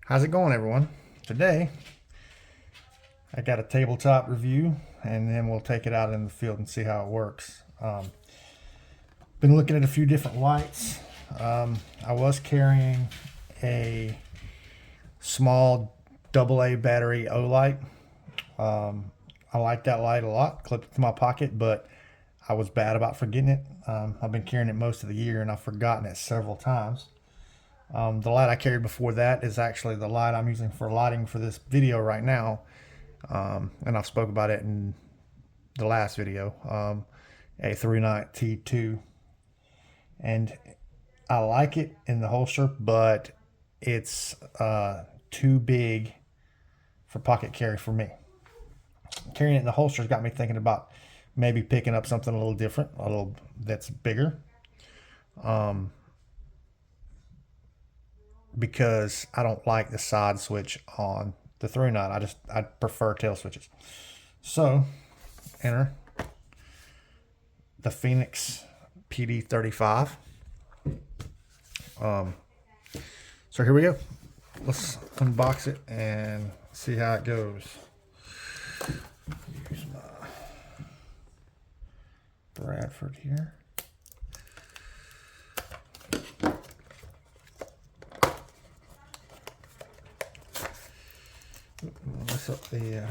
How's it going, everyone? Today I got a tabletop review, and then we'll take it out in the field and see how it works. Been looking at a few different lights. I was carrying a small AA battery O light. I like that light a lot, clipped it to my pocket, but I was bad about forgetting it. I've been carrying it most of the year and I've forgotten it several times. The light I carried before that is actually the light I'm using for lighting for this video right now. And I've spoke about it in the last video, a 3-night T2. And I like it in the holster, but it's too big for pocket carry for me. Carrying it in the holster's got me thinking about maybe picking up something a little different, a little that's bigger. Because I don't like the side switch on the 3-night. I prefer tail switches. So enter the Fenix PD35. So here we go. Let's unbox it and see how it goes. Use my Bradford here. Mess up the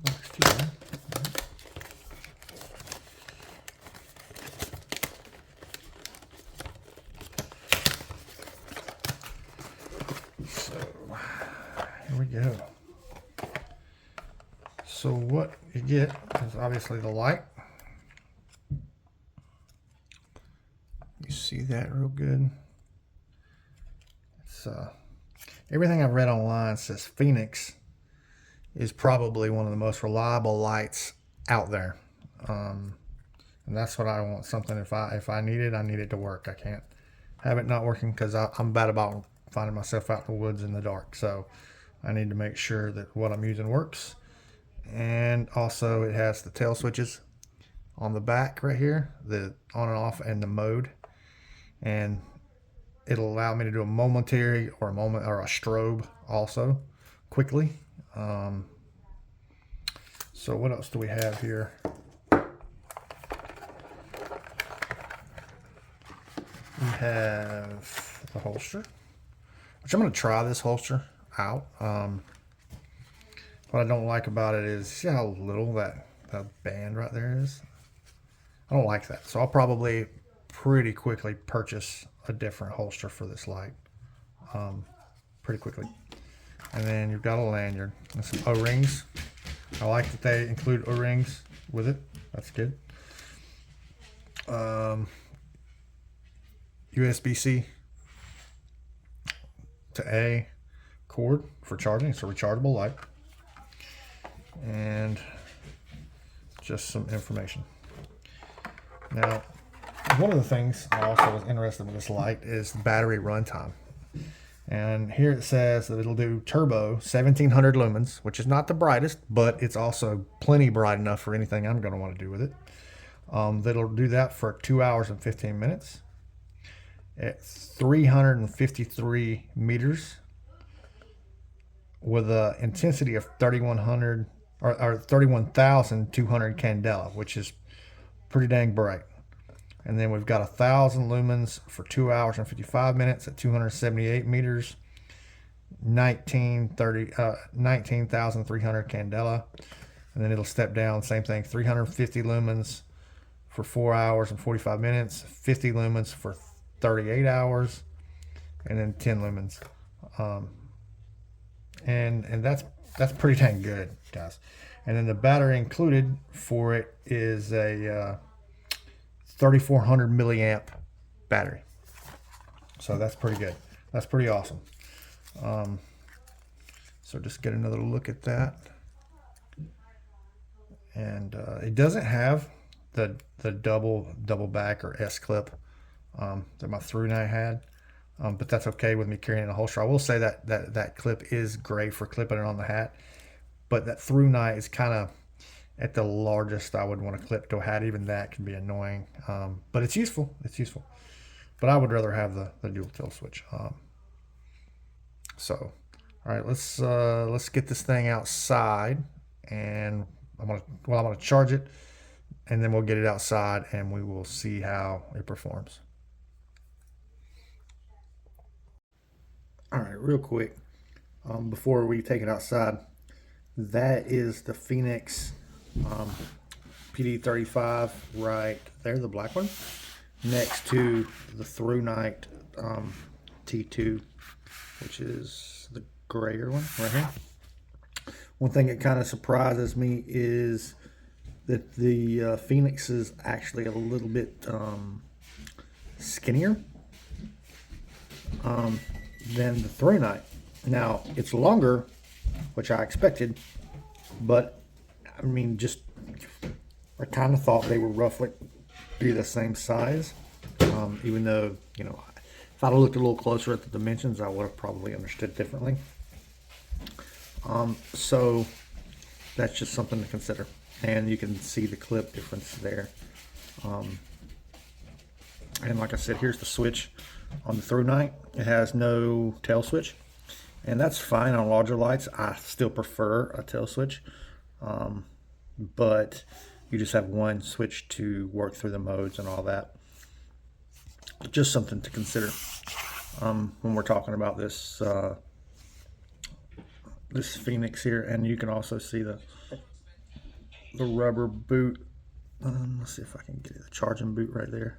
box too. So here we go. So what you get is obviously the light. You see that real good. It's everything I've read online says Fenix is probably one of the most reliable lights out there, and that's what I want. Something if I need it, I need it to work. I can't have it not working because I'm bad about finding myself out in the woods in the dark. So I need to make sure that what I'm using works. And also it has the tail switches on the back right here, the on and off and the mode, and it'll allow me to do a momentary or a strobe also quickly. So what else do we have here? We have the holster, which I'm going to try this holster out. What I don't like about it is, see how little that band right there is? I don't like that. So I'll probably pretty quickly purchase a different holster for this light. Pretty quickly. And then you've got a lanyard and some O-rings. I like that they include O-rings with it. That's good. USB-C to A cord for charging. It's a rechargeable light. And just some information. Now, one of the things I also was interested in this light is the battery runtime. And here it says that it'll do turbo 1700 lumens, which is not the brightest, but it's also plenty bright enough for anything I'm going to want to do with it. That'll do that for 2 hours and 15 minutes at 353 meters with an intensity of 3100 or 31,200 candela, which is pretty dang bright. And then we've got 1,000 lumens for 2 hours and 55 minutes at 278 meters, 19,300 candela. And then it'll step down, same thing, 350 lumens for 4 hours and 45 minutes, 50 lumens for 38 hours, and then 10 lumens. And that's pretty dang good, guys. And then the battery included for it is a 3,400 milliamp battery. So that's pretty good. That's pretty awesome. So just get another look at that. And it doesn't have the double back or S clip that my 3-night had. But that's okay with me carrying a holster. I will say that clip is great for clipping it on the hat, but that through night is kind of at the largest I would want to clip to a hat. Even that can be annoying, but it's useful. It's useful. But I would rather have the dual tilt switch. So All right, let's get this thing outside, and I'm gonna charge it, and then we'll get it outside, and we will see how it performs. All right, real quick, before we take it outside, that is the Fenix PD35 right there, the black one, next to the Through Night T2, which is the grayer one right here. One thing that kind of surprises me is that the Fenix is actually a little bit skinnier than the Through Night. Now, it's longer, which I expected, but I mean, just I kind of thought they were roughly be the same size, even though, you know, if I'd have looked a little closer at the dimensions, I would have probably understood differently. So that's just something to consider, and you can see the clip difference there. And like I said, here's the switch on the Through Night. It has no tail switch, and that's fine on larger lights. I still prefer a tail switch, but you just have one switch to work through the modes and all that. Just something to consider when we're talking about this this Fenix here. And you can also see the rubber boot. Let's see if I can get it, the charging boot right there,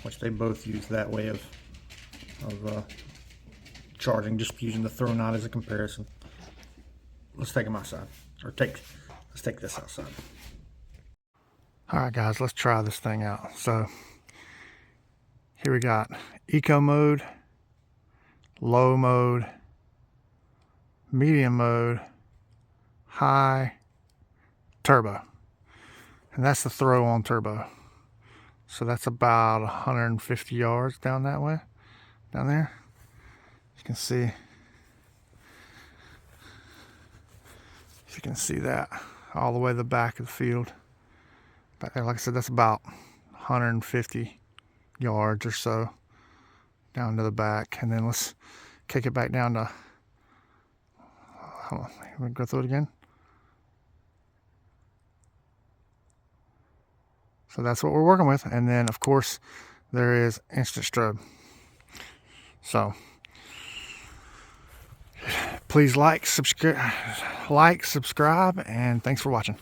which they both use that way of charging, just using the Throw Knot as a comparison. Let's take them outside, or let's take this outside. All right, guys, let's try this thing out. So here we got eco mode, low mode, medium mode, high, turbo. And that's the throw on turbo. So that's about 150 yards down that way, down there. You can see, if you can see that all the way to the back of the field. Back there, like I said, that's about 150 yards or so down to the back. And then let's kick it back down to, hold on, let me go through it again. So that's what we're working with. And then of course there is instant strobe. So please like, subscribe, and thanks for watching.